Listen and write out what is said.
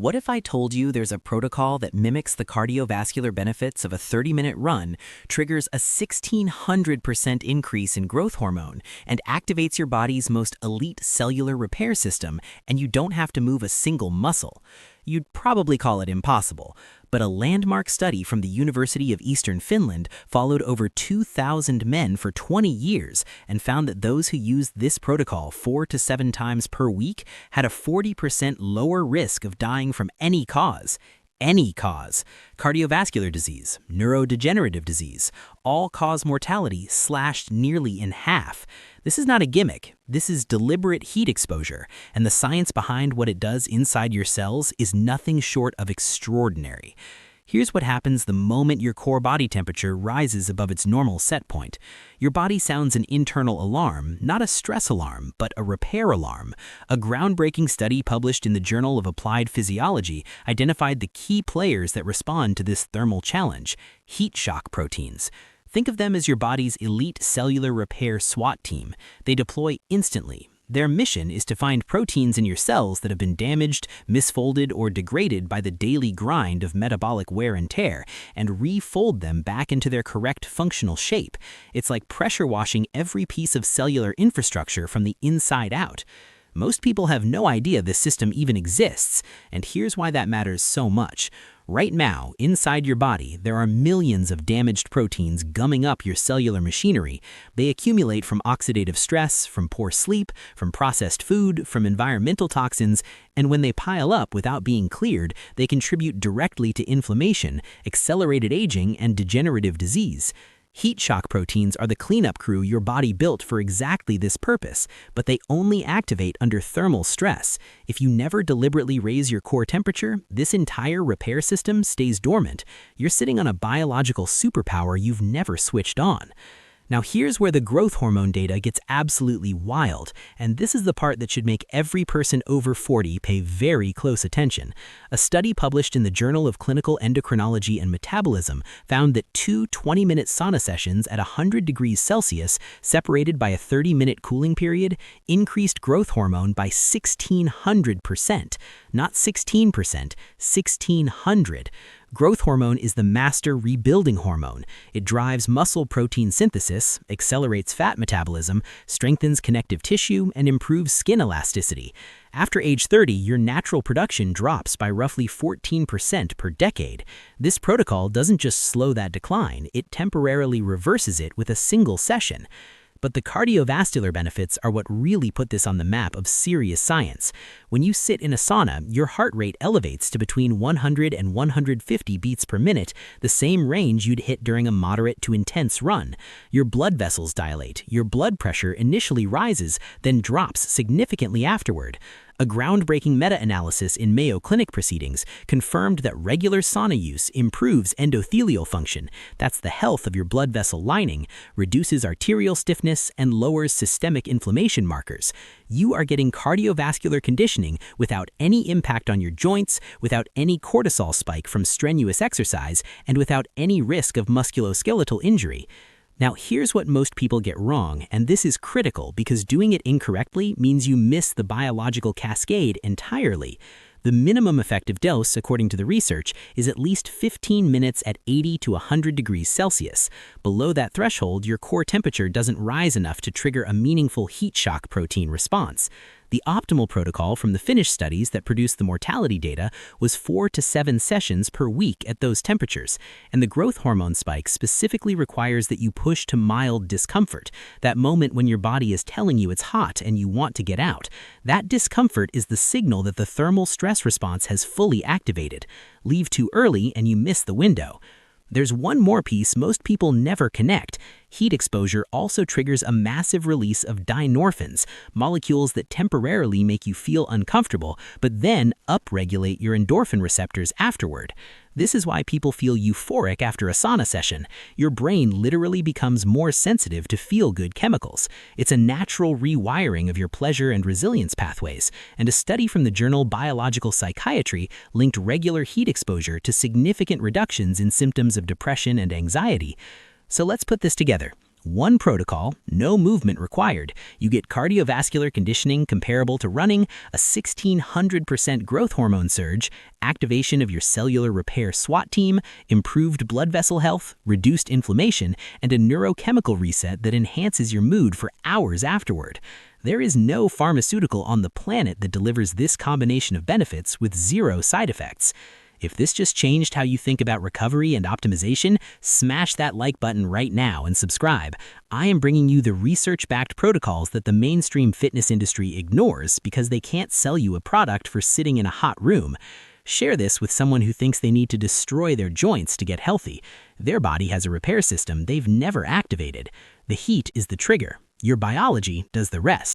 What if I told you there's a protocol that mimics the cardiovascular benefits of a 30-minute run, triggers a 1,600% increase in growth hormone, and activates your body's most elite cellular repair system, and you don't have to move a single muscle? You'd probably call it impossible, but a landmark study from the University of Eastern Finland followed over 2,000 men for 20 years and found that those who used this protocol 4 to 7 times per week had a 40% lower risk of dying from any cause. Any cause. Cardiovascular disease, neurodegenerative disease, all-cause mortality slashed nearly in half. This is not a gimmick. This is deliberate heat exposure, and the science behind what it does inside your cells is nothing short of extraordinary. Here's what happens the moment your core body temperature rises above its normal set point. Your body sounds an internal alarm, not a stress alarm, but a repair alarm. A groundbreaking study published in the Journal of Applied Physiology identified the key players that respond to this thermal challenge: heat shock proteins. Think of them as your body's elite cellular repair SWAT team. They deploy instantly. Their mission is to find proteins in your cells that have been damaged, misfolded, or degraded by the daily grind of metabolic wear and tear, and refold them back into their correct functional shape. It's like pressure washing every piece of cellular infrastructure from the inside out. Most people have no idea this system even exists, and here's why that matters so much. Right now, inside your body, there are millions of damaged proteins gumming up your cellular machinery. They accumulate from oxidative stress, from poor sleep, from processed food, from environmental toxins, and when they pile up without being cleared, they contribute directly to inflammation, accelerated aging, and degenerative disease. Heat shock proteins are the cleanup crew your body built for exactly this purpose, but they only activate under thermal stress. If you never deliberately raise your core temperature, this entire repair system stays dormant. You're sitting on a biological superpower you've never switched on. Now here's where the growth hormone data gets absolutely wild, and this is the part that should make every person over 40 pay very close attention. A study published in the Journal of Clinical Endocrinology and Metabolism found that 2 20-minute sauna sessions at 100 degrees Celsius, separated by a 30-minute cooling period, increased growth hormone by 1,600%. Not 16%, 1,600. Growth hormone is the master rebuilding hormone. It drives muscle protein synthesis, accelerates fat metabolism, strengthens connective tissue, and improves skin elasticity. After age 30, your natural production drops by roughly 14% per decade. This protocol doesn't just slow that decline, it temporarily reverses it with a single session. But the cardiovascular benefits are what really put this on the map of serious science. When you sit in a sauna, your heart rate elevates to between 100 and 150 beats per minute, the same range you'd hit during a moderate to intense run. Your blood vessels dilate, your blood pressure initially rises, then drops significantly afterward. A groundbreaking meta-analysis in Mayo Clinic proceedings confirmed that regular sauna use improves endothelial function, that's the health of your blood vessel lining, reduces arterial stiffness, and lowers systemic inflammation markers. You are getting cardiovascular conditioning without any impact on your joints, without any cortisol spike from strenuous exercise, and without any risk of musculoskeletal injury. Now here's what most people get wrong, and this is critical because doing it incorrectly means you miss the biological cascade entirely. The minimum effective dose, according to the research, is at least 15 minutes at 80 to 100 degrees Celsius. Below that threshold, your core temperature doesn't rise enough to trigger a meaningful heat shock protein response. The optimal protocol from the Finnish studies that produced the mortality data was 4 to 7 sessions per week at those temperatures, and the growth hormone spike specifically requires that you push to mild discomfort, that moment when your body is telling you it's hot and you want to get out. That discomfort is the signal that the thermal stress response has fully activated. Leave too early and you miss the window. There's one more piece most people never connect. Heat exposure also triggers a massive release of dynorphins, molecules that temporarily make you feel uncomfortable, but then upregulate your endorphin receptors afterward. This is why people feel euphoric after a sauna session. Your brain literally becomes more sensitive to feel-good chemicals. It's a natural rewiring of your pleasure and resilience pathways, and a study from the journal Biological Psychiatry linked regular heat exposure to significant reductions in symptoms of depression and anxiety. So let's put this together. One protocol, no movement required. You get cardiovascular conditioning comparable to running, a 1,600% growth hormone surge, activation of your cellular repair SWAT team, improved blood vessel health, reduced inflammation, and a neurochemical reset that enhances your mood for hours afterward. There is no pharmaceutical on the planet that delivers this combination of benefits with zero side effects. If this just changed how you think about recovery and optimization, smash that like button right now and subscribe. I am bringing you the research-backed protocols that the mainstream fitness industry ignores because they can't sell you a product for sitting in a hot room. Share this with someone who thinks they need to destroy their joints to get healthy. Their body has a repair system they've never activated. The heat is the trigger. Your biology does the rest.